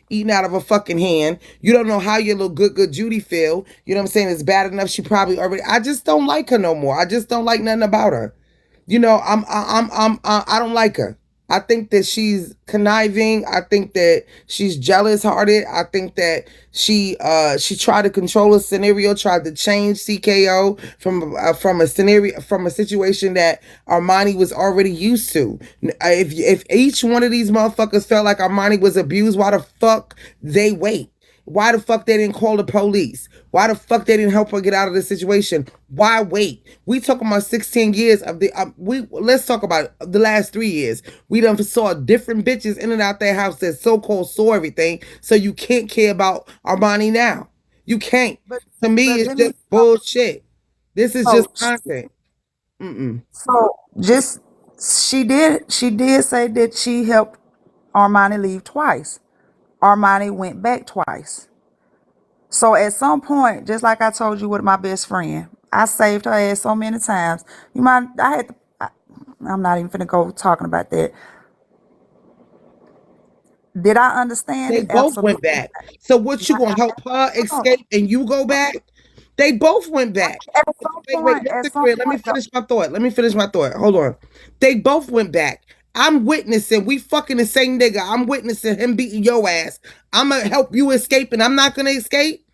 eating out of a fucking hand. You don't know how your little good Judy feel. You know what I'm saying? It's bad enough she probably already. I just don't like her no more. I just don't like nothing about her. You know, I don't like her. I think that she's conniving. I think that she's jealous hearted. I think that she tried to control a scenario, tried to change TKO from a scenario, from a situation that Armani was already used to. If each one of these motherfuckers felt like Armani was abused, why the fuck they wait? Why the fuck they didn't call the police? Why the fuck they didn't help her get out of the situation? Why wait? We talking about 16 years of the we let's talk about the last 3 years. We done saw different bitches in and out their house that so-called saw everything. So you can't care about Armani now. You can't. But To me, but it's let me just bullshit. This is just so content. Mm-mm. so just she did say that she helped Armani leave twice. Armani went back twice. So at some point, just like I told you with my best friend, I saved her ass so many times. You mind? I'm not even finna go talking about that. Did I understand They it? both went Absolutely. back. So what, you gonna help her No, escape and you go back? They both went back. Wait, at Mr. some Career, let me point, finish my thought. Let me finish my thought. Hold on. They both went back. I'm witnessing, we fucking the same nigga. I'm witnessing him beating your ass. I'm gonna help you escape, and I'm not gonna escape.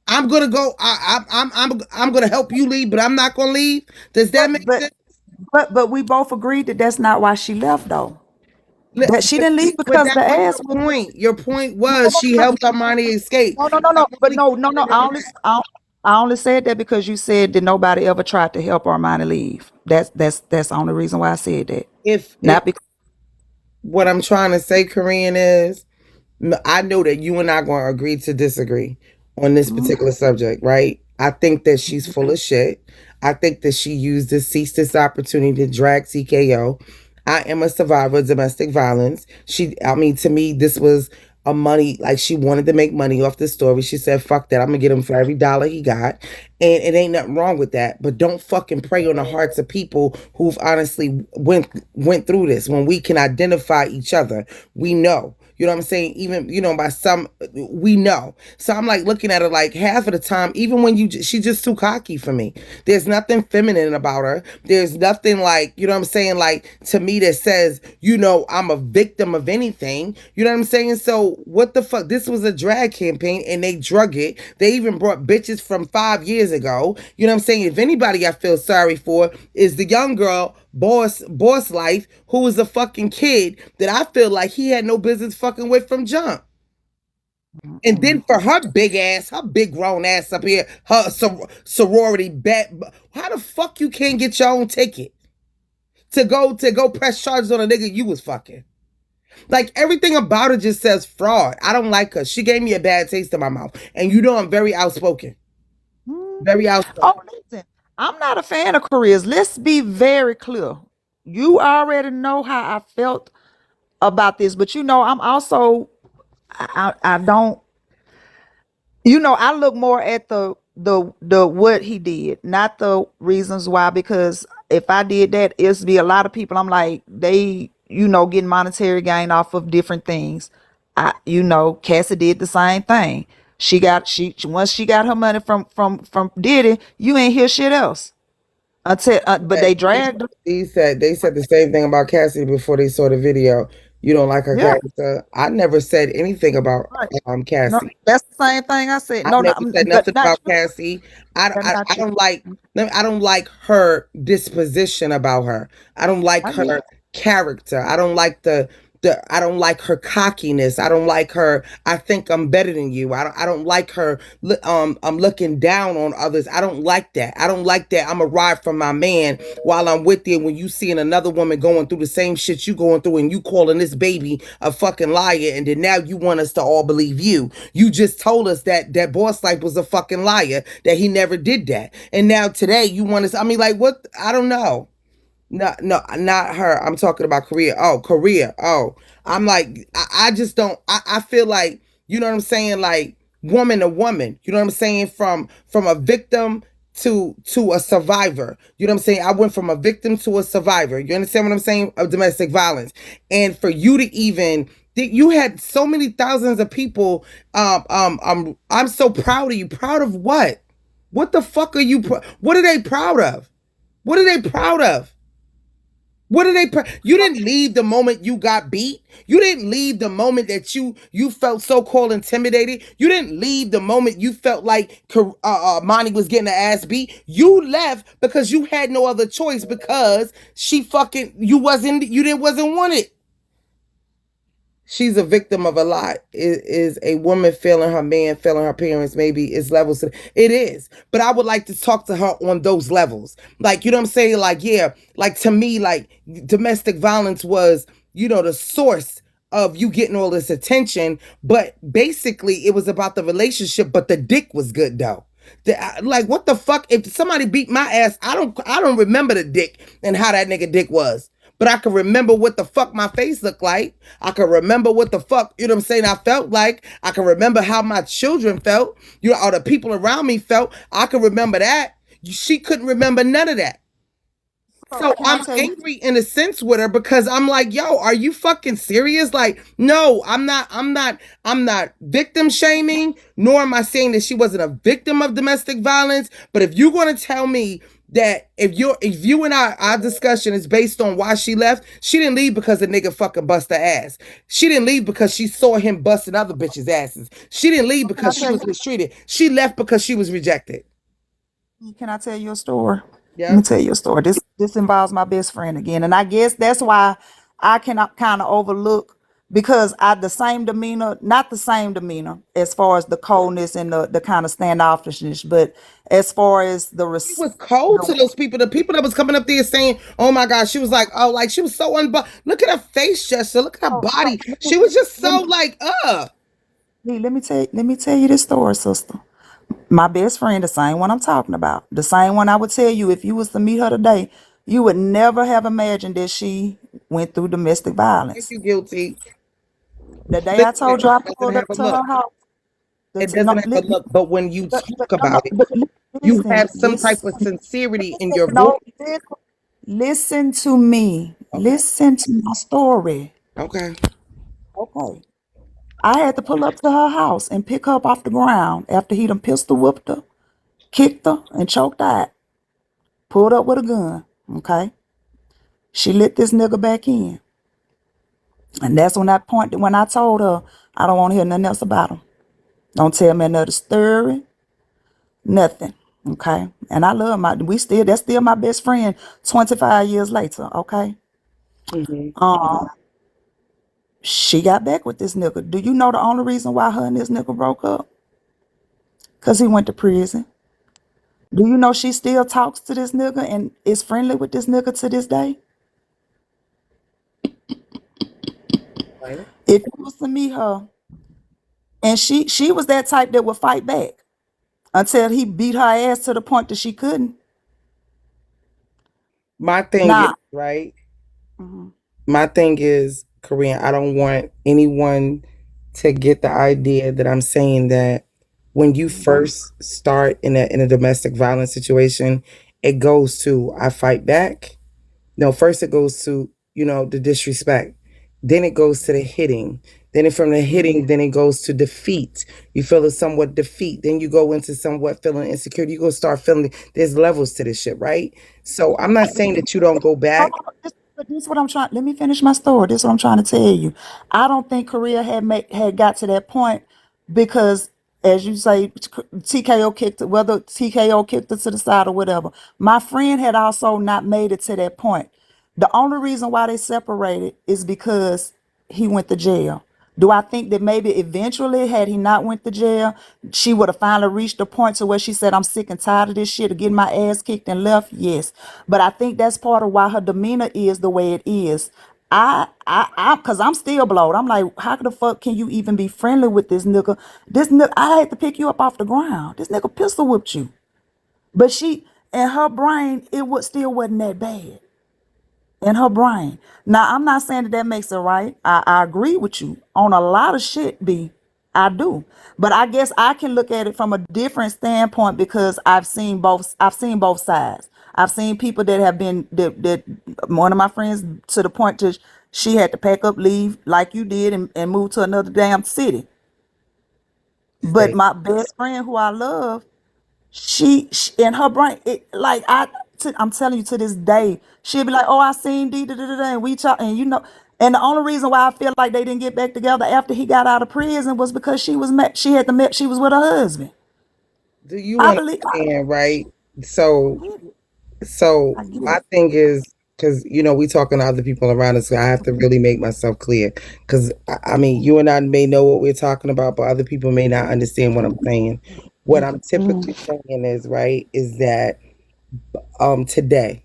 I'm gonna go. I'm gonna help you leave, but I'm not gonna leave. Does that but make but sense? but we both agreed that that's not why she left, though. That she didn't leave But because that the was ass your was. point. Your point No, was no, she no, helped Armani escape. no, no, no, I no. But really no, no, no. consider that. I only said that because you said that nobody ever tried to help Armani leave. That's the only reason why I said that. If Not because. what I'm trying to say, Korean, is I know that you and I are going to agree to disagree on this particular subject, right? I think that she's full of shit. I think that she used this cease this opportunity to drag TKO. I am a survivor of domestic violence. I mean, to me, this was a money, like she wanted to make money off the story. She said, fuck that. I'm going to get him for every dollar he got. And it ain't nothing wrong with that. But don't fucking prey on the hearts of people who've honestly went through this. When we can identify each other, we know. You know what I'm saying? Even, by some, we know. So I'm like looking at her like half of the time, even when she's just too cocky for me. There's nothing feminine about her. There's nothing like, you know what I'm saying? Like to me that says, I'm a victim of anything. You know what I'm saying? So what the fuck? This was a drag campaign and they drug it. They even brought bitches from 5 years ago. You know what I'm saying? If anybody I feel sorry for is the young girl boss life, who was a fucking kid that I feel like he had no business fucking with from jump. And then for her big ass, her big grown ass up here, her sorority bet. How the fuck you can't get your own ticket to go press charges on a nigga you was fucking? Like everything about her just says fraud. I don't like her. She gave me a bad taste in my mouth. And I'm very outspoken. Very outspoken. Oh, listen, I'm not a fan of careers. Let's be very clear. You already know how I felt about this, but I'm also I don't I look more at the what he did, not the reasons why. Because if I did that, it'd be a lot of people. I'm like they getting monetary gain off of different things. Cassie did the same thing. She once she got her money from Diddy, you ain't hear shit else until but they dragged her. They said the same thing about Cassie before they saw the video. You don't like her Yeah, character. I never said anything about right. No, Cassie. that's the same thing I said. I No, no, never said but nothing not about you. Cassie. I, But I, not I you. don't like I don't like her disposition about her. I don't like I get her it. character. I don't like the I don't like her cockiness. I don't like her. I think I'm better than you. I don't like her. I'm looking down on others. I don't like that. I don't like that. I'm a ride from my man while I'm with you. When you seeing another woman going through the same shit you going through, and you calling this baby a fucking liar, and then now you want us to all believe you. You just told us that boss life was a fucking liar, that he never did that, and now today you want us. I mean, like what? I don't know. No, no, not her. I'm talking about Korea. Oh, Korea. Oh, I'm like, I just don't. I feel like, you know what I'm saying, like woman to woman. You know what I'm saying, from a victim to a survivor. You know what I'm saying. I went from a victim to a survivor. You understand what I'm saying, of domestic violence, and for you to even You had so many thousands of people. I'm so proud of you. Proud of what? What the fuck are you? What are they proud of? What are they proud of? What are they? You didn't leave the moment you got beat. You didn't leave the moment that you felt so called intimidated. You didn't leave the moment you felt like Monty was getting the ass beat. You left because you had no other choice because she fucking you didn't wasn't wanted. She's a victim of a lot. It is a woman failing her man, failing her parents. Maybe it's levels. It is, but I would like to talk to her on those levels. Like, you know what I'm saying? Like, yeah, like to me, like domestic violence was, the source of you getting all this attention. But basically, it was about the relationship. But the dick was good though. Like, what the fuck? If somebody beat my ass, I don't remember the dick and how that nigga dick was. But I can remember what the fuck my face looked like. I can remember what the fuck, you know what I'm saying, I felt like. I can remember how my children felt, or the people around me felt. I can remember that. She couldn't remember none of that. So So can I I'm tell you? angry in a sense with her because I'm like, yo, are you fucking serious? Like, no, I'm not victim shaming, nor am I saying that she wasn't a victim of domestic violence. But if you're gonna tell me that if you and our discussion is based on why she didn't leave because the nigga fucking bust her ass. She didn't leave because she saw him busting other bitches' asses. She didn't leave Can I because she tell was you? mistreated. She left because she was rejected. Can I tell you a story? Let me Yep. tell you a story. This involves my best friend again, and I guess that's why I cannot kind of overlook because I the same demeanor, not the same demeanor as far as the coldness and the kind of standoffishness, but as far as She was the cold to those people. The people that was coming up there saying, "Oh my God," she was like, "Oh, like she was so Look at her face gesture. Look at her body. She was just let me, so like, let me tell you this story, sister. My best friend, the same one I'm talking about, the same one I would tell you if you was to meet her today, you would never have imagined that she went through domestic Make violence. you guilty." The day I Listen, told you I it doesn't pulled have up a to look. her house, It no, doesn't have a look. But when you talk no, no, about it, but you listen, have some type of sincerity in your voice. no, listen to me, Okay. listen to my story. Okay. Okay, I had to pull up to her house and pick her up off the ground after he done pistol whipped her, kicked her, and choked her out. Pulled up with a gun. Okay, she let this nigga back in. And that's when when I told her, I don't want to hear nothing else about him. Don't tell me another story, nothing. Okay. And I love that's still my best friend 25 years later. Okay. Hmm. Um, she got back with this nigga. Do you know the only reason why her and this nigga broke up? Because he went to prison. Do you know she still talks to this nigga and is friendly with this nigga to this day? Right. If you was to meet her, and she was that type that would fight back until he beat her ass to the point that she couldn't. My thing is, Nah. right? Mhm. My thing is, Korean, I don't want anyone to get the idea that I'm saying that when you first start in a domestic violence situation, it goes to I fight back. No, first it goes to, the disrespect. Then it goes to the hitting. Then from the hitting, then it goes to defeat. You feel a somewhat defeat. Then you go into somewhat feeling insecure. You go start feeling there's levels to this shit, right? So I'm not saying that you don't go Hold back. on, but this is what I'm trying. Let me finish my story. This is what I'm trying to tell you. I don't think Korea had got to that point because, as you say, TKO kicked it. Whether TKO kicked it to the side or whatever, my friend had also not made it to that point. The only reason why they separated is because he went to jail. Do I think that maybe eventually, had he not went to jail, she would have finally reached a point to where she said, "I'm sick and tired of this shit," of getting my ass kicked and left? Yes, but I think that's part of why her demeanor is the way it is. Cause I'm still blowed. I'm like, how the fuck can you even be friendly with this nigga? This nigga, I had to pick you up off the ground. This nigga pistol whipped you. But in her brain, it was still wasn't that bad in her brain. Now, I'm not saying that that makes it right. I agree with you on a lot of shit, B. I do. But I guess I can look at it from a different standpoint because I've seen both sides. I've seen people that have been that one of my friends to the point to she had to pack up, leave like you did, and move to another damn city. But Thank my best friend, who I love, she in her brain, it like I'm telling you, to this day, she'll be like, "Oh, I seen D da da da," and we talk, and and the only reason why I feel like they didn't get back together after he got out of prison was because she had to met, she was with her husband. Do you I believe, understand, right? So get it, So I get my it. thing is, because we talking to other people around us, so I have to really make myself clear. Because I mean, you and I may know what we're talking about, but other people may not understand what I'm saying. What I'm typically saying is right is that today,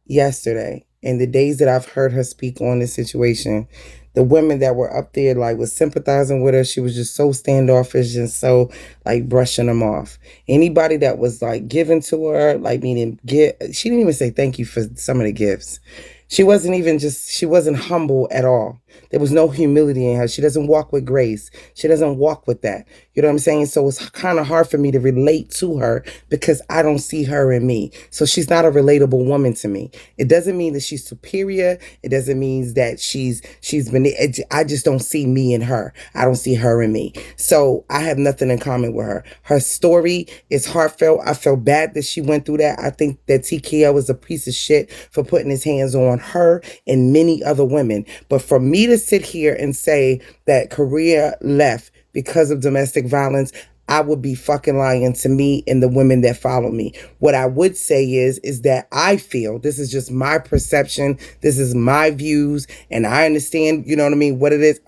yesterday, and the days that I've heard her speak on this situation, the women that were up there like was sympathizing with her. She was just so standoffish and so like brushing them off. Anybody that was like giving to her, like meaning she didn't even say thank you for some of the gifts. She wasn't humble at all. There was no humility in her. She doesn't walk with grace. She doesn't walk with that. You know what I'm saying? So it's kind of hard for me to relate to her because I don't see her in me. So she's not a relatable woman to me. It doesn't mean that she's superior. It doesn't mean that she's been. I just don't see me in her. I don't see her in me. So I have nothing in common with her. Her story is heartfelt. I feel bad that she went through that. I think that TKO is a piece of shit for putting his hands on her and many other women. But for me to sit here and say that Korea left because of domestic violence, I would be fucking lying to me and the women that follow me. What I would say is that I feel, this is just my perception, this is my views, and I understand, you know what I mean, what it is,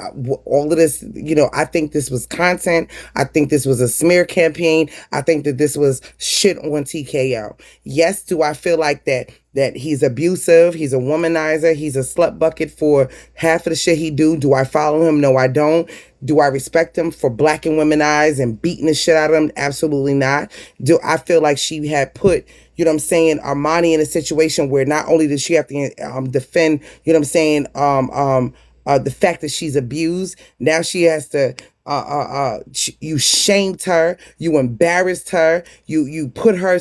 all of this, I think this was content. I think this was a smear campaign. I think that this was shit on TKO. Yes, do I feel like that he's abusive, he's a womanizer, he's a slut bucket for half of the shit he do? Do I follow him? No, I don't. Do I respect him for blacking women's eyes and beating the shit out of them? Absolutely not. Do I feel like she had put, Armani in a situation where not only did she have to defend, the fact that she's abused, now she has to you shamed her, you embarrassed her, you put her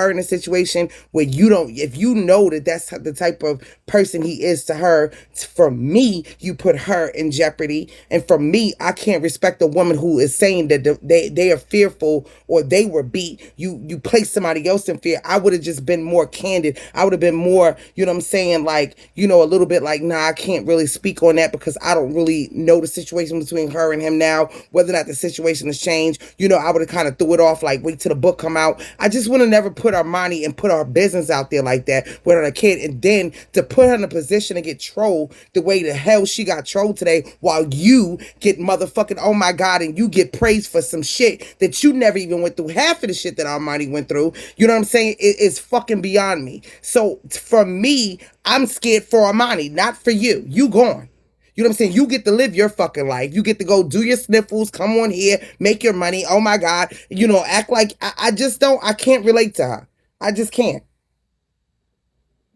in a situation where you don't, if you know that that's the type of person he is to her. For me, you put her in jeopardy, and for me, I can't respect a woman who is saying that they are fearful or they were beat. You place somebody else in fear. I would have just been more candid. I would have been more, like, a little bit like, nah, I can't really speak on that because I don't really know the situation between her and him now, whether or not the situation has changed. I would have kind of threw it off, like, wait till the book come out. I just would have never put our money and put our business out there like that with her kid, and then to put her in a position to get trolled the way the hell she got trolled today, while you get motherfucking, oh my God, and you get praised for some shit that you never even went through half of the shit that Armani went through. You know what I'm saying? It's fucking beyond me. So for me, I'm scared for Armani, not for you. You gone. You know what I'm saying? You get to live your fucking life. You get to go do your sniffles, come on here, make your money. Oh my God. Act like I just don't, I can't relate to her. I just can't.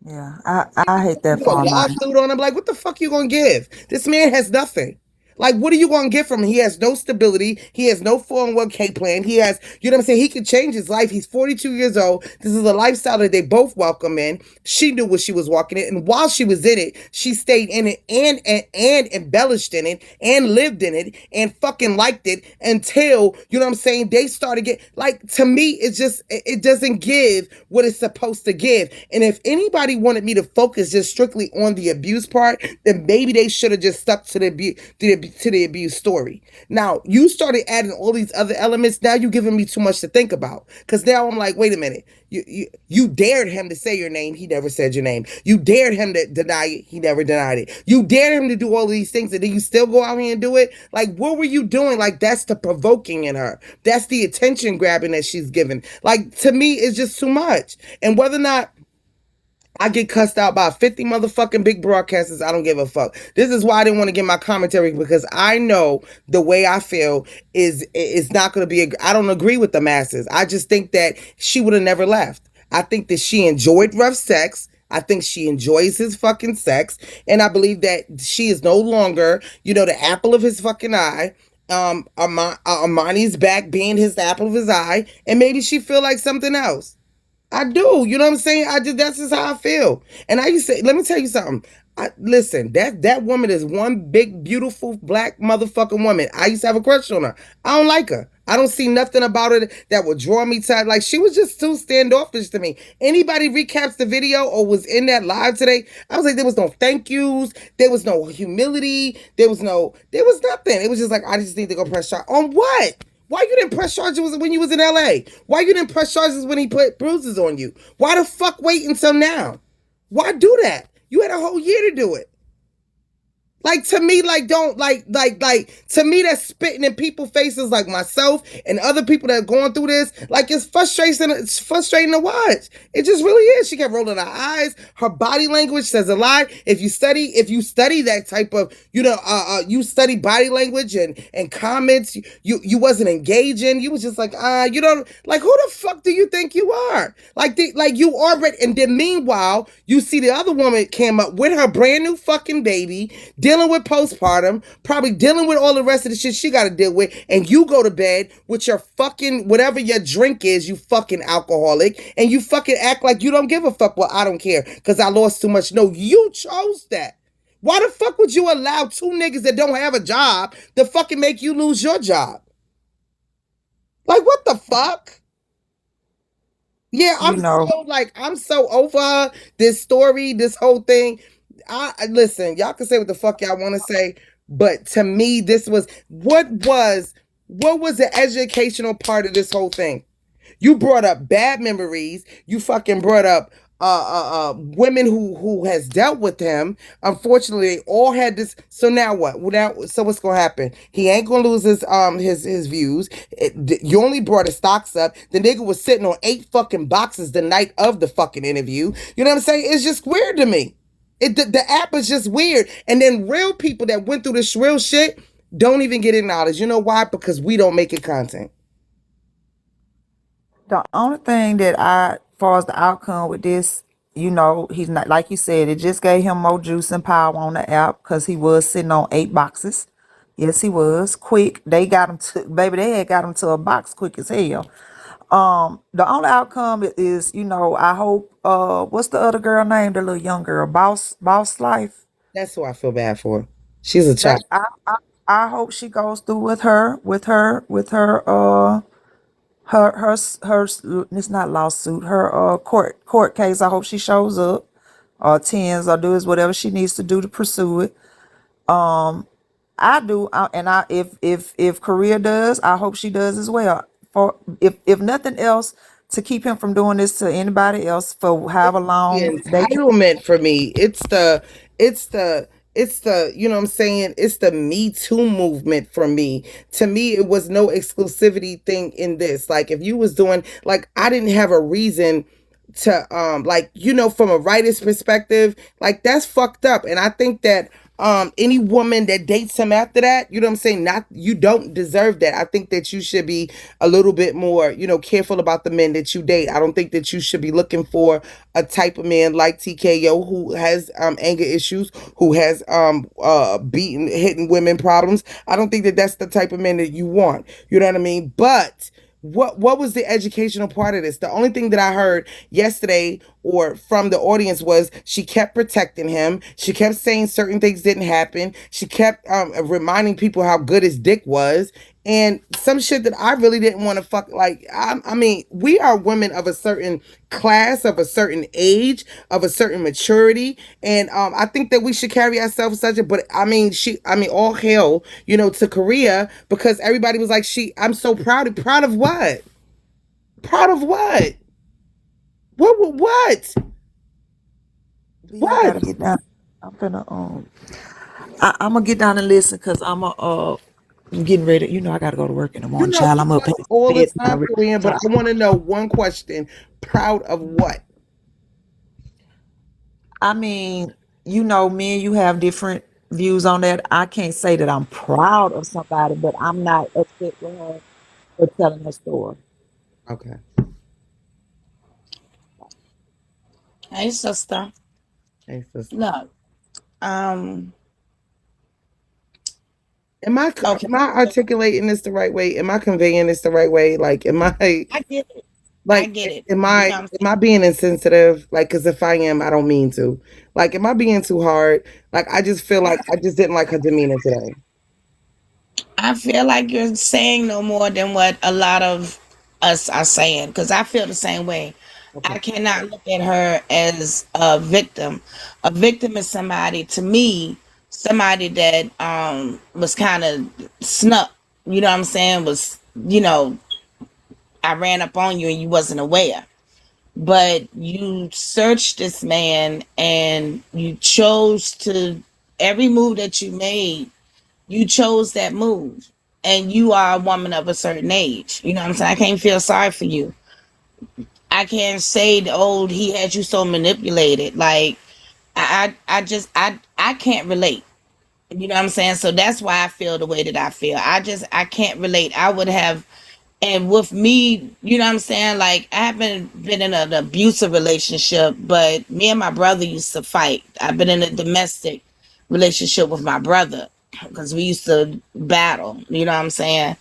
Yeah, I hate that You a for mine. lawsuit on him. Like, what the fuck you gonna give? This man has nothing. Like, what are you gonna get from him? He has no stability. He has no 401k plan. He has, you know what I'm saying? He could change his life. He's 42 years old. This is a lifestyle that they both welcome in. She knew what she was walking in, and while she was in it, she stayed in it and embellished in it and lived in it and fucking liked it until, you know what I'm saying, they started get like, to me, it's just, it doesn't give what it's supposed to give. And if anybody wanted me to focus just strictly on the abuse part, then maybe they should have just stuck to the abuse story. Now you started adding all these other elements. Now you're giving me too much to think about, because now I'm like, wait a minute. You dared him to say your name. He never said your name. You dared him to deny it. He never denied it. You dared him to do all of these things, and then you still go out here and do it. Like, what were you doing? Like, that's the provoking in her. That's the attention grabbing that she's given. Like, to me, it's just too much. And whether or not I get cussed out by 50 motherfucking big broadcasters, I don't give a fuck. This is why I didn't want to get my commentary, because I know the way I feel is not going to be, I don't agree with the masses. I just think that she would have never left. I think that she enjoyed rough sex. I think she enjoys his fucking sex. And I believe that she is no longer, the apple of his fucking eye. Armani's back being his apple of his eye. And maybe she feel like something else. I do. You know what I'm saying? That's just how I feel. And I used to say, let me tell you something. Listen, that woman is one big, beautiful black motherfucking woman. I used to have a crush on her. I don't like her. I don't see nothing about her that would draw me to her. Like, she was just too standoffish to me. Anybody recaps the video or was in that live today, I was like, there was no thank yous, there was no humility, there was nothing. It was just like, I just need to go press charge. On what? Why you didn't press charges when you was in LA? Why you didn't press charges when he put bruises on you? Why the fuck wait until now? Why do that? You had a whole year to do it. Like, to me, like, don't like to me, that's spitting in people's faces, like myself and other people that are going through this. Like, it's frustrating. It's frustrating to watch. It just really is. She kept rolling her eyes. Her body language says a lot. If you study that type of, you study body language and comments, you wasn't engaging. You was just like, like, who the fuck do you think you are? Like, you already. And then meanwhile, you see the other woman came up with her brand new fucking baby, dealing with postpartum, probably dealing with all the rest of the shit she got to deal with, and you go to bed with your fucking, whatever your drink is, you fucking alcoholic, and you fucking act like you don't give a fuck. Well, I don't care because I lost too much. No, you chose that. Why the fuck would you allow two niggas that don't have a job to fucking make you lose your job? Like, what the fuck? Yeah, You know, I'm so over this story, this whole thing. I listen, y'all can say what the fuck y'all want to say, but to me, this was what was the educational part of this whole thing? You brought up bad memories. You fucking brought up women who has dealt with him. Unfortunately, they all had this. So now what? So what's gonna happen? He ain't gonna lose his views. You only brought his stocks up. The nigga was sitting on 8 fucking boxes the night of the fucking interview. You know what I'm saying? It's just weird to me. The app is just weird. And then real people that went through this real shit don't even get acknowledged. You know why? Because we don't make it content. the only thing that as far as the outcome with this, he's not, like you said, it just gave him more juice and power on the app because he was sitting on 8 boxes. Yes, he was quick. They got him to, baby. They had got him to a box quick as hell. The only outcome is, I hope. What's the other girl name? The little young girl, Boss Life. That's who I feel bad for. She's a That child. I hope she goes through with her it's not lawsuit, her court case. I hope she shows up or attends or does whatever she needs to do to pursue it. I do, and I if Korea does, I hope she does as well. For if nothing else, to keep him from doing this to anybody else for however The long they can. entitlement for me. It's the you know what I'm saying, it's the Me Too movement for me. To me, it was no exclusivity thing in this. Like, if you was doing, like, I didn't have a reason to like, from a writer's perspective, like, that's fucked up. And I think that any woman that dates him after that, you know what I'm saying, not, you don't deserve that. I think that you should be a little bit more, careful about the men that you date. I don't think that you should be looking for a type of man like TKO who has anger issues, who has hitting women problems. I don't think that that's the type of man that you want. You know what I mean? But what was the educational part of this? The only thing that I heard yesterday or from the audience was she kept protecting him. She kept saying certain things didn't happen. She kept reminding people how good his dick was, and some shit that I really didn't want to fuck. Like, I mean, we are women of a certain class, of a certain age, of a certain maturity, and I think that we should carry ourselves such a. But all hail, to Korea, because everybody was like, I'm so proud. Proud of what? Proud of what? What? B, I What? gotta get down. I'm gonna I'm gonna get down and listen because I'm getting ready. I gotta go to work in the You morning, know child. we I'm up fuss past all the bedtime time, already. Korean, but I want to know one question. Proud of what? I mean, me and you have different views on that. I can't say that I'm proud of somebody, but I'm not upset with her for telling her story. Okay. Hey, sister. Hey, sister. Look, um, Am I okay. am I articulating this the right way? Am I conveying this the right way? Like, am I? I get it. I Like, get it. am You know I what I'm am I being insensitive? Like, because if I am, I don't mean to. Like, am I being too hard? Like, I just feel like I just didn't like her demeanor today. I feel like you're saying no more than what a lot of us are saying because I feel the same way. Okay. I cannot look at her as a victim. A victim is somebody, to me, somebody that was kind of snuck. You know what I'm saying? Was, I ran up on you and you wasn't aware. But you searched this man and you chose to, every move that you made, you chose that move, and you are a woman of a certain age. You know what I'm saying? I can't feel sorry for you. I can't say, oh, he had you so manipulated. Like, I can't relate. You know what I'm saying? So that's why I feel the way that I feel. I can't relate. I would have, and with me, you know what I'm saying? Like, I haven't been in an abusive relationship, but me and my brother used to fight. I've been in a domestic relationship with my brother because we used to battle, you know what I'm saying?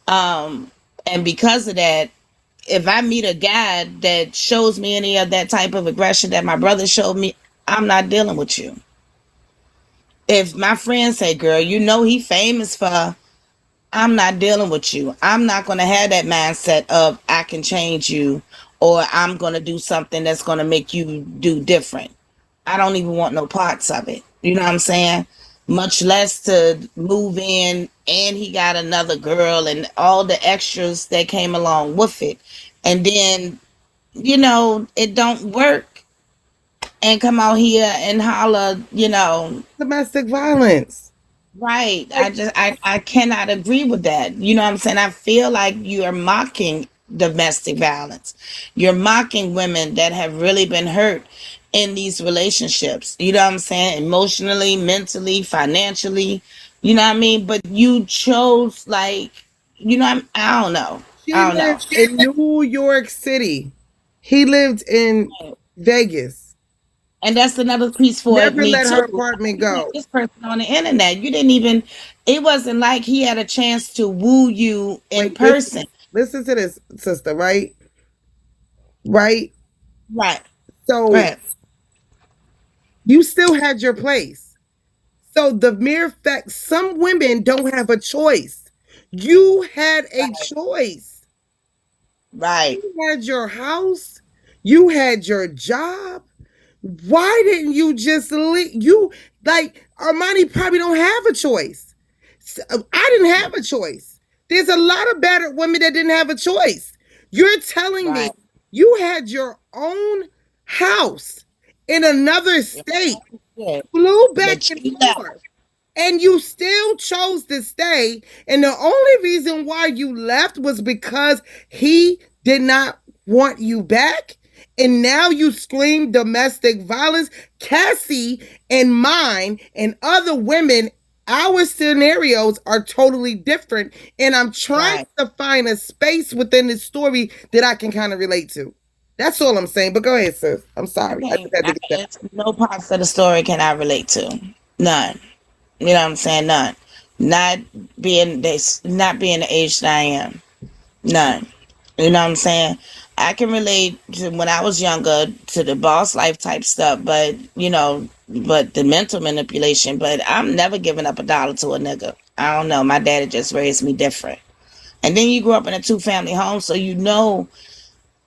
Um, and because of that, if I meet a guy that shows me any of that type of aggression that my brother showed me, I'm not dealing with you. If my friends say, girl, you know he famous for, I'm not dealing with you. I'm not going to have that mindset of I can change you or I'm going to do something that's going to make you do different. I don't even want no parts of it. You know what I'm saying? Much less to move in and he got another girl and all the extras that came along with it. And then, it don't work and come out here and holler. Domestic violence. Right. Like, I cannot agree with that. You know what I'm saying? I feel like you are mocking domestic violence. You're mocking women that have really been hurt in these relationships. You know what I'm saying? Emotionally, mentally, financially. You know what I mean? But you chose, like, I don't know. she I don't know. lived in New York City. He lived in Vegas. And that's another piece for Never me let too. her apartment You met go. this person on the internet. You didn't even. It wasn't like he had a chance to woo you in Wait, listen, person. listen to this, sister, right? Right? Right. So Right. you still had your place. So the mere fact some women don't have a choice. You had a Right. choice. Right. You had your house, you had your job. Why didn't you just leave? You like Armani probably don't have a choice. I didn't have a choice. There's a lot of battered women that didn't have a choice. You're telling me Right. you had your own house in another state, Yeah. flew back But and you left. forth, and you still chose to stay. And the only reason why you left was because he did not want you back. And now you scream domestic violence. Cassie and mine and other women, our scenarios are totally different. And I'm trying Right. to find a space within the story that I can kind of relate to. That's all I'm saying. But go ahead, sis. I'm sorry. I just had to get that. It's no parts of the story can I relate to. None. You know what I'm saying? None. Not not being the age that I am. None. You know what I'm saying? I can relate to when I was younger to the boss life type stuff, but the mental manipulation, but I'm never giving up a dollar to a nigga. I don't know. My daddy just raised me different. And then you grew up in a two-family home, so you know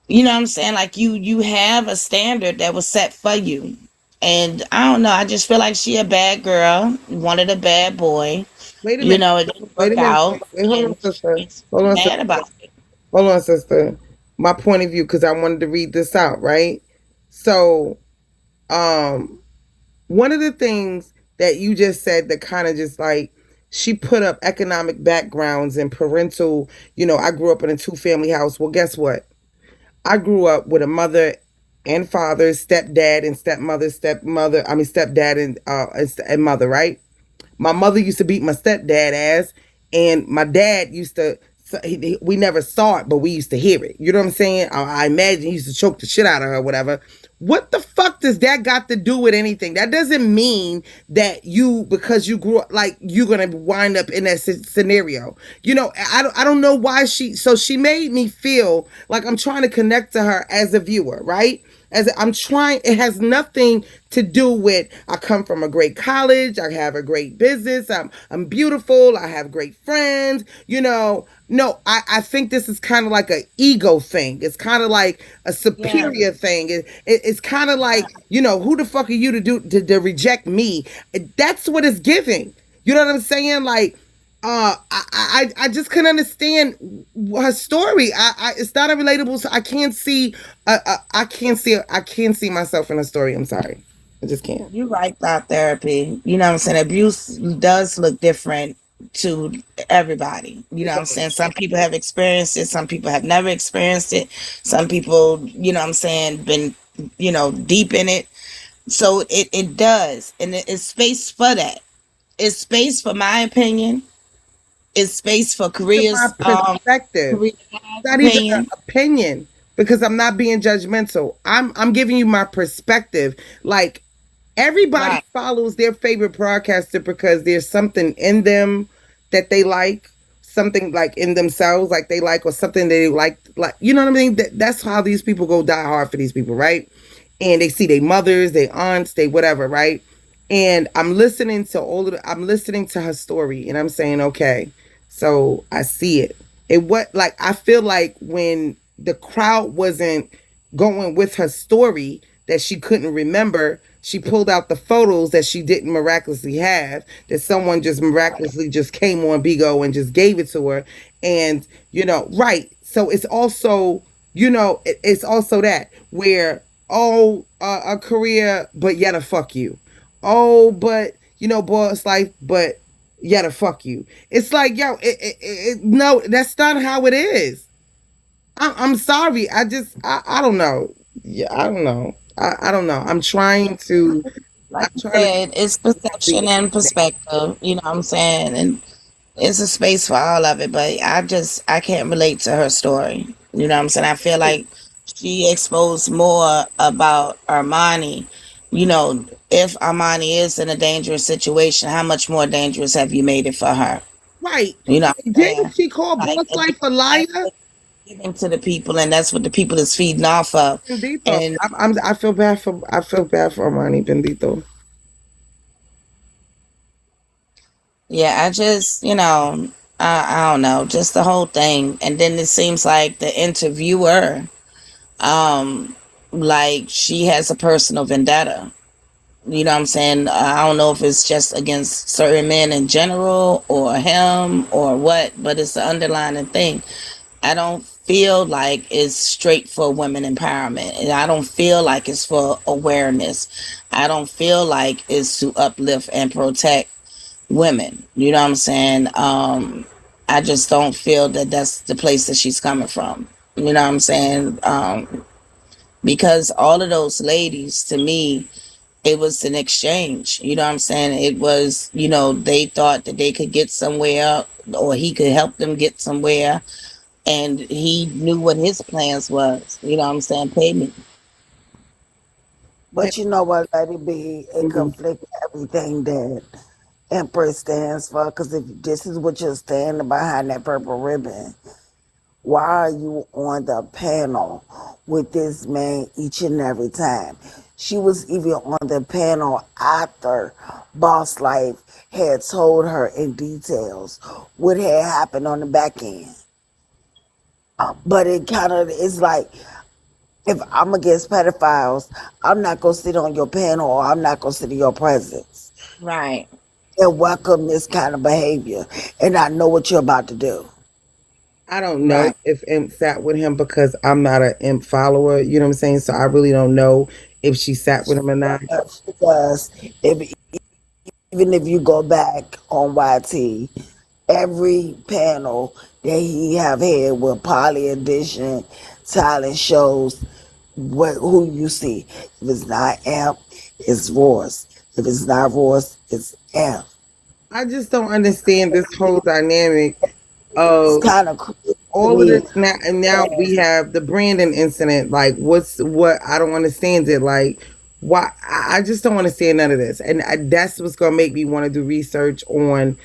what I'm saying? Like you have a standard that was set for you. And I don't know, I just feel like she a bad girl, wanted a bad boy. Wait a minute. It didn't Wait work a minute. out Wait, hold on, and sister. she's Hold on, mad sister. about it. Hold on, sister. My point of view, because I wanted to read this out, right? So, um, one of the things that you just said that kind of just like she put up economic backgrounds and parental, I grew up in a two-family house. Well, guess what? I grew up with a mother and father, stepdad and stepdad and mother, right? My mother used to beat my stepdad ass, and my dad used to. We never saw it, but we used to hear it. You know what I'm saying? I imagine he used to choke the shit out of her, whatever. What the fuck does that got to do with anything? That doesn't mean that you, because you grew up, like, you're gonna wind up in that scenario. I don't know why she made me feel like I'm trying to connect to her as a viewer, right? As I'm trying, it has nothing to do with I come from a great college, I have a great business, I'm beautiful, I have great friends, No, I think this is kind of like an ego thing. It's kind of like a Yeah. superior thing. It's kind of like, who the fuck are you to do to reject me? That's what it's giving. You know what I'm saying? Like, I just couldn't understand her story. It's not a relatable. So I can't see. I can't see myself in a story. I'm sorry, I just can't. You're right about therapy. You know what I'm saying? Abuse does look different to everybody. You know what I'm saying? Some people have experienced it, some people have never experienced it. Some people, you know what I'm saying, been, deep in it. So it does. And it's space for that. It's space for my opinion. It's space for My perspective. Korea's It's not even an opinion. opinion because I'm not being judgmental. I'm giving you my perspective. Like, everybody Right. follows their favorite broadcaster because there's something in them that they like, something like in themselves, like they like, or something they like, you know what I mean? That's how these people go die hard for these people, right? And they see their mothers, their aunts, they whatever, right? And I'm listening to her story, and I'm saying, okay, so I see it. I feel like when the crowd wasn't going with her story that she couldn't remember, she pulled out the photos that she didn't miraculously have, that someone just miraculously just came on Bigo and just gave it to her. And, right. So it's also, it's also that where, a career, but yet a fuck you. Oh, but, boss life, but yet a fuck you. It's like, yo, no, that's not how it is. I'm sorry. I don't know. Yeah, I don't know. I don't know. Like I'm you trying to said, it's perception and perspective, you know what I'm saying? And it's a space for all of it, but I can't relate to her story. You know what I'm saying? I feel like she exposed more about Armani. If Armani is in a dangerous situation, how much more dangerous have you made it for her? right. You know what I'm Didn't saying? she call Like, boss and life a that's liar? what giving to the people, and that's what the people is feeding off of. Bendito. And I feel bad for Armani Bendito. yeah, I just, I don't know, just the whole thing. And then it seems like the interviewer, um, like she has a personal vendetta. You know what I'm saying? I don't know if it's just against certain men in general or him or what, but it's the underlying thing. I don't feel like it's straight for women empowerment. And I don't feel like it's for awareness. I don't feel like it's to uplift and protect women. You know what I'm saying? I just don't feel that that's the place that she's coming from. You know what I'm saying? Because all of those ladies, to me, it was an exchange. You know what I'm saying? It was, they thought that they could get somewhere or he could help them get somewhere. And he knew what his plans was. You know what I'm saying? Pay me. And, But you know what, Lady B, it mhm. conflicts everything that Empress stands for. Because if this is what you're standing behind that purple ribbon, why are you on the panel with this man each and every time? She was even on the panel after Boss Life had told her in details what had happened on the back end. But it kind of is like, if I'm against pedophiles, I'm not gonna sit on your panel or I'm not gonna sit in your presence Right. and welcome this kind of behavior. And I know what you're about to do. I don't know Right. if Imp sat with him because I'm not an Imp follower. You know what I'm saying? So I really don't know if she sat with him or not. Because if even if you go back on YT, every panel that he have had with Poly Edition talent shows what who you see. If it's not Amp, it's Ross. If it's not Ross, it's Amp. I just don't understand this whole dynamic It's of kind of crazy. to all of me, this now, and now we have the Brandon incident. Like, what? I don't understand it. Like, why? I just don't understand none of this, and that's what's gonna make me want to do research on,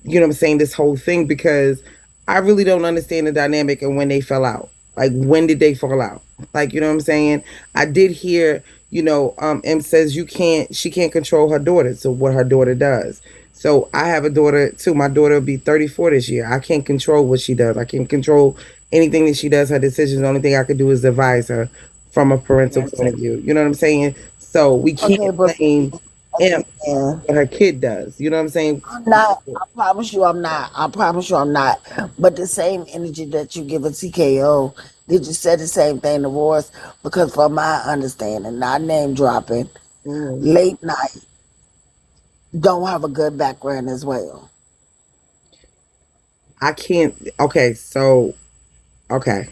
you know what I'm saying, this whole thing, because I really don't understand the dynamic and when they fell out. Like, when did they fall out? Like, you know what I'm saying? I did hear, M says she can't control her daughter, so what her daughter does. So I have a daughter too. My daughter will be 34 this year. I can't control what she does. I can't control anything that she does, her decisions. The only thing I could do is advise her from a parental point of view. You know what I'm saying? So we okay, can't but blame M again, what her kid does. You know what I'm saying? I'm not. I promise you, I'm not. I promise you, I'm not. But the same energy that you give a TKO, did you say the same thing to Royce? Because from my understanding, not name dropping, Mhm. late night don't have a good background as well. I can't. Okay, so okay.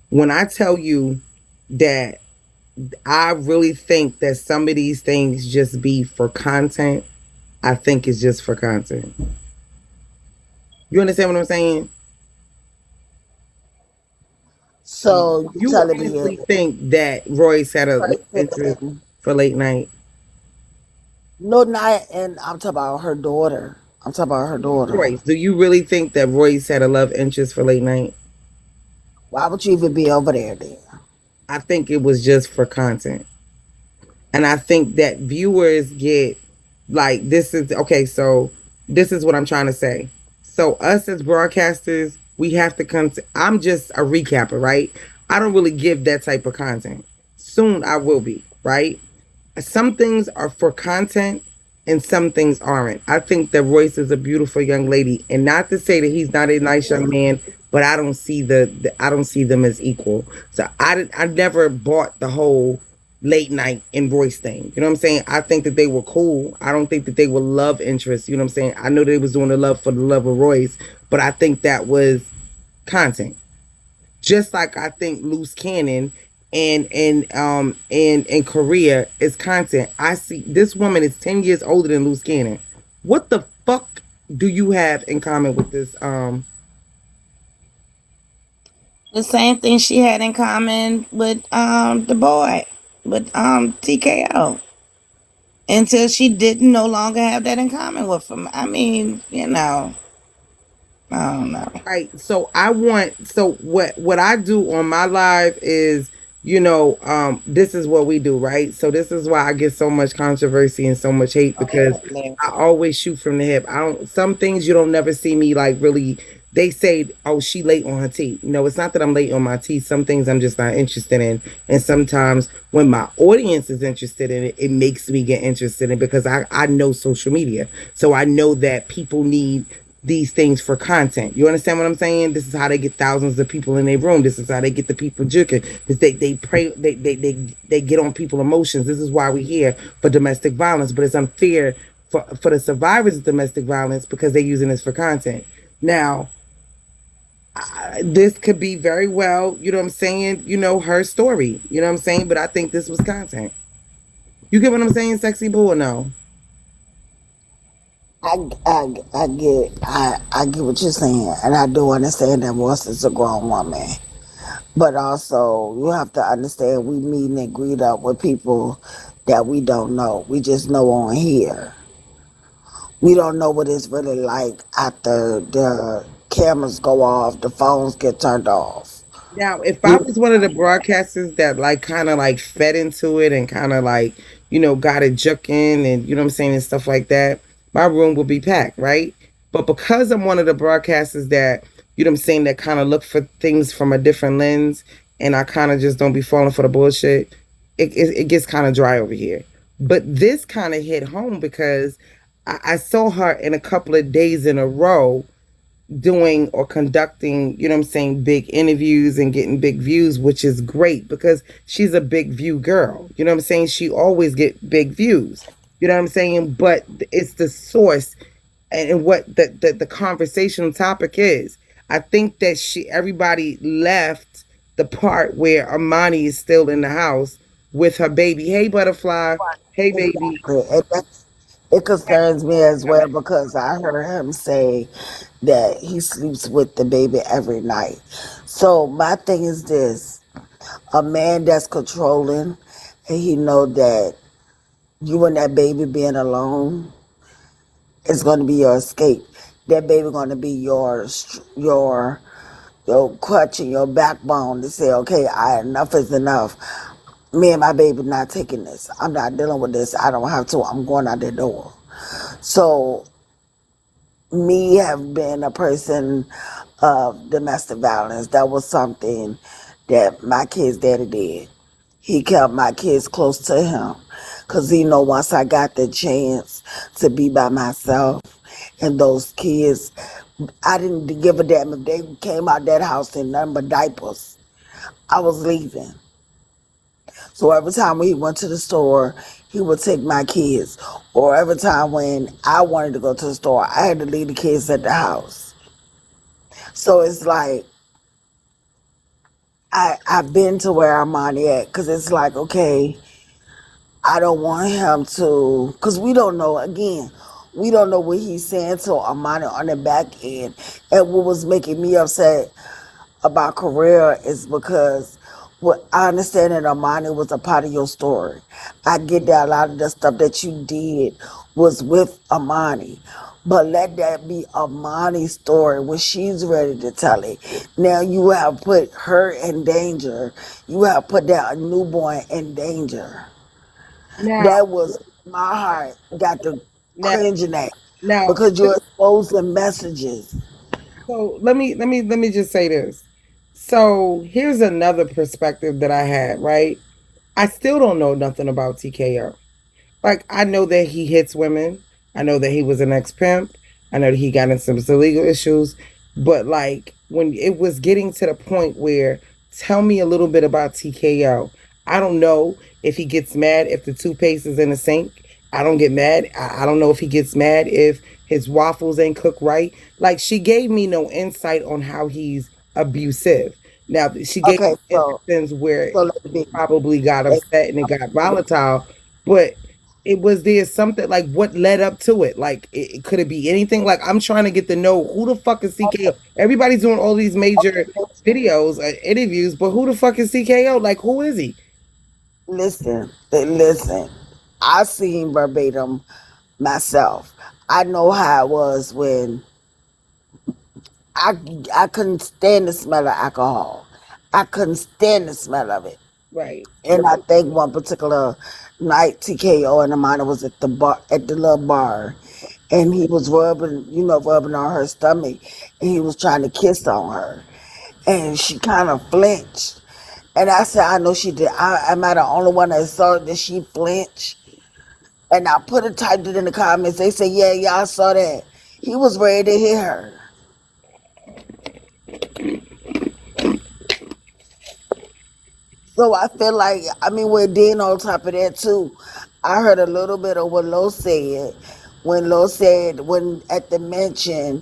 When I tell you that I really think that some of these things just be for content, I think it's just for content. You understand what I'm saying? So you You telling me honestly think that Royce had a love interest person, for late night? no night, and I'm talking about her daughter. I'm talking about her daughter. Royce, do you really think that Royce had a love interest for late night? Why would you even be over there then? I think it was just for content. And I think that viewers get, like, this is okay, so this is what I'm trying to say. So us as broadcasters, we have to come to, I'm just a recapper, right? I don't really give that type of content. Soon I will be, right? Some things are for content and some things aren't. I think that Royce is a beautiful young lady, and not to say that he's not a nice young man, but I don't see I don't see them as equal. So I never bought the whole late night and Royce thing. You know what I'm saying? I think that they were cool. I don't think that they were love interests. You know what I'm saying? I know they was doing the love for the love of Royce, but I think that was content. Just like I think loose cannon and Korea is content. I see this woman is 10 years older than loose cannon. What the fuck do you have in common with this? The same thing she had in common with the boy, with TKO. Until she didn't no longer have that in common with him. I mean, I don't know. Right. So I want, so what I do on my live is, this is what we do, right? So this is why I get so much controversy and so much hate, because Definitely. I always shoot from the hip. I don't, some things you don't never see me like really, they say, oh, she late on her tea. No, it's not that I'm late on my tea. Some things I'm just not interested in. And sometimes when my audience is interested in it, it makes me get interested in it, because I know social media. So I know that people need these things for content. You understand what I'm saying? This is how they get thousands of people in their room. This is how they get the people juking. They pray, they get on people's emotions. This is why we're here for domestic violence. But it's unfair for the survivors of domestic violence, because they're using this for content. Now, this could be very well, you know what I'm saying, her story. You know what I'm saying? But I think this was content. You get what I'm saying, sexy boo, or no? I get what you're saying, and I do understand that Ross is a grown woman. But also, you have to understand we meet and greet up with people that we don't know. We just know on here. We don't know what it's really like after the cameras go off, the phones get turned off. Now, if I We was one of the broadcasters that like kind of like fed into it and kind of like, got it juking and, you know what I'm saying, and stuff like that, my room would be packed, right? But because I'm one of the broadcasters that, you know what I'm saying, that kind of look for things from a different lens, and I kind of just don't be falling for the bullshit, it gets kind of dry over here. But this kind of hit home because I saw her in a couple of days in a row doing or conducting, you know what I'm saying, big interviews and getting big views, which is great because she's a big view girl. You know what I'm saying? She always get big views. You know what I'm saying? But it's the source and what the conversational topic is. I think that everybody left the part where Armani is still in the house with her baby. Hey butterfly. Hey baby. exactly, It concerns me as well because I heard him say that he sleeps with the baby every night. So my thing is this: a man that's controlling, and he know that you and that baby being alone is going to be your escape. That baby going to be your crutch and your backbone to say, okay, enough is enough. Me and my baby not taking this. I'm not dealing with this. I don't have to. I'm going out the door. So me have been a person of domestic violence. That was something that my kid's daddy did. He kept my kids close to him because he know once I got the chance to be by myself and those kids, I didn't give a damn if they came out that house in nothing but diapers. I was leaving. So every time we went to the store, he would take my kids. Or every time when I wanted to go to the store, I had to leave the kids at the house. So it's like I've been to where I'm on at because it's like, okay, I don't want him to, because we don't know, again, we don't know what he's saying to Amani on the back end. And what was making me upset about career is because what I understand that Amani was a part of your story. I get that a lot of the stuff that you did was with Amani. But let that be Amani's story when she's ready to tell it. Now you have put her in danger. You have put that newborn in danger. Now, That was my heart got to now, cringing at now, because you're exposing messages. so let me just say this. So here's another perspective that I had, right? I still don't know nothing about TKO. Like, I know that he hits women. I know that he was an ex pimp. I know that he got into some legal issues. But like when it was getting to the point where tell me a little bit about TKO. I don't know if he gets mad if the toothpaste is in the sink. I don't get mad. I don't know if he gets mad if his waffles ain't cooked right. Like, she gave me no insight on how he's abusive. Now she gave Okay, me instances where so let he me probably got upset and it got volatile, but it was there something like what led up to it? Like, could it be anything? Like, I'm trying to get to know who the fuck is CKO. Everybody's doing all these major videos, interviews, but who the fuck is CKO? Like, who is he? listen. I seen verbatim myself. I know how it was when I I couldn't stand the smell of alcohol. I couldn't stand the smell of it. Right, And I think one particular night, TKO and Amanda was at the bar, at the little bar, and he was rubbing, rubbing on her stomach, and he was trying to kiss on her, and she kind of flinched. And I said, I know she did. Am I the only one that saw that she flinched? And I put it, typed it in the comments. They said, yeah, yeah, I saw that. He was ready to hit her. So I feel like, I mean, we're then on top of that too. I heard a little bit of what Lo said when at the mention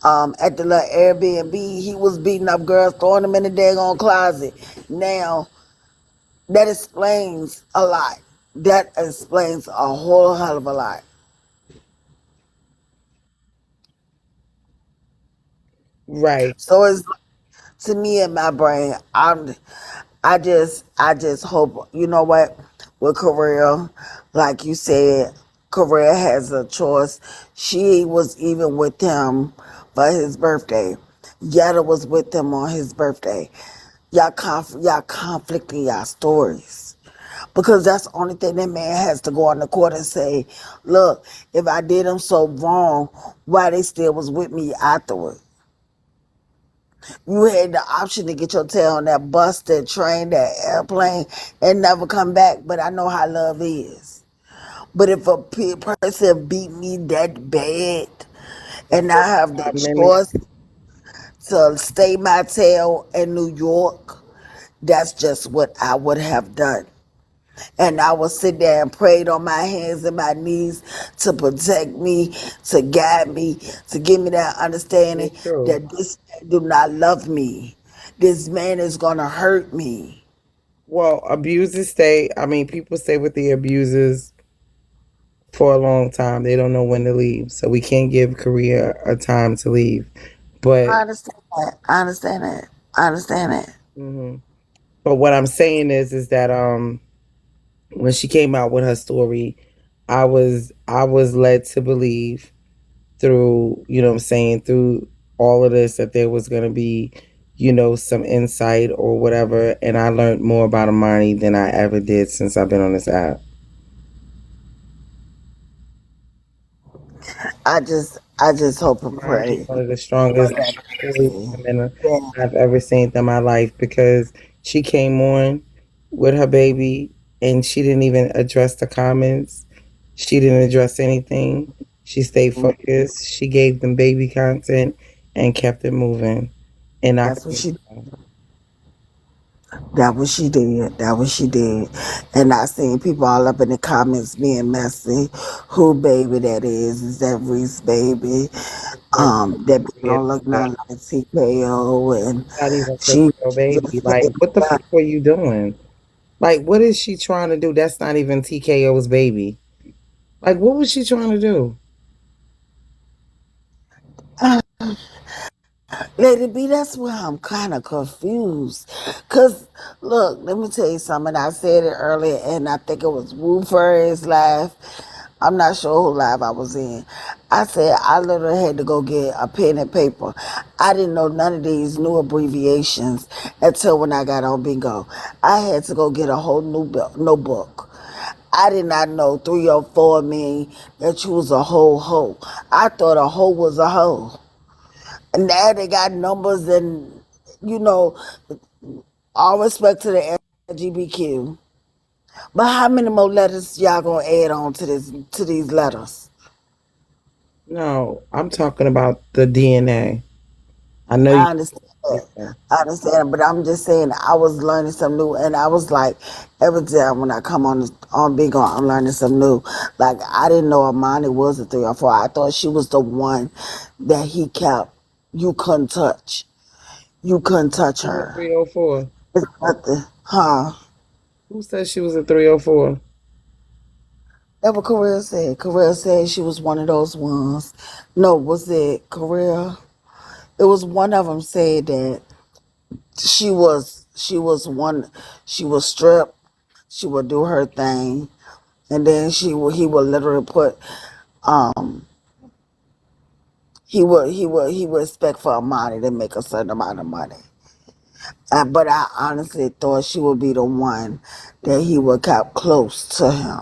at the little Airbnb he was beating up girls, throwing them in the daggone closet. Now that explains a lot. That explains a whole hell of a lot. right. So it's to me in my brain. I just hope, you know what, with Korea, like you said, Korea has a choice. She was even with him for his birthday. Yetta was with him on his birthday. Y'all conflicting y'all stories. Because that's the only thing that man has to go on the court and say, look, if I did him so wrong, why they still was with me afterward? You had the option to get your tail on that bus, that train, that airplane, and never come back. But I know how love is. But if a person beat me that bad, and I have the 5 minutes. choice to stay my tail in New York, that's just what I would have done. And I would sit there and prayed on my hands and my knees to protect me, to guide me, to give me that understanding It's true. that this man do not love me. This man is gonna hurt me. Well, abusers stay. I mean, people stay with the abusers for a long time. They don't know when to leave. So we can't give Korea a time to leave. But I understand that. I understand that. I understand that. mhm. But what I'm saying is that when she came out with her story, I was led to believe through, you know what I'm saying, through all of this that there was going to be, some insight or whatever, and I learned more about Amani than I ever did since I've been on this app. I just hope and Amani is pray one of the for strongest that police person. women Yeah, I've ever seen in my life because she came on with her baby and she didn't even address the comments. She didn't address anything. She stayed focused. She gave them baby content and kept it moving. And I that's what think she. That what she did. That what she did. And I seen people all up in the comments being messy. Who baby that is? Is that Reese baby? that's That baby weird. don't look nothing like TKO, and Not even her she real baby. just Like, said, what the fuck are you doing? Like, what is she trying to do? That's not even TKO's baby. Like, what was she trying to do? Lady B, that's where I'm kind of confused. Cause look, let me tell you something. I said it earlier, and I think it was Woo Furry's live. I'm not sure who live I was in. I said I literally had to go get a pen and paper. I didn't know none of these new abbreviations until when I got on Bingo. I had to go get a whole new notebook. I did not know 304 mean that you was a whole hoe. I thought a hoe was a hoe. And now they got numbers and, you know, all respect to the LGBTQ. But how many more letters y'all gonna add on to these letters? No, I'm talking about the DNA. I know you. I understand that. Yeah. I understand, but I'm just saying I was learning something new, and I was like, every time when I come on Big On, I'm learning something new. Like I didn't know Amani was a 3 or 4. I thought she was the one that he kept. You couldn't touch. You couldn't touch She was a her. 304. It's nothing, huh? Who said she was a 304? That what Korea said. Korea said she was one of those ones. No, was it Korea? It was one of them said that she was one. She was stripped. She would do her thing, and then he would literally put um he would expect for a money to make a certain amount of money. But I honestly thought she would be the one that he would keep close to him.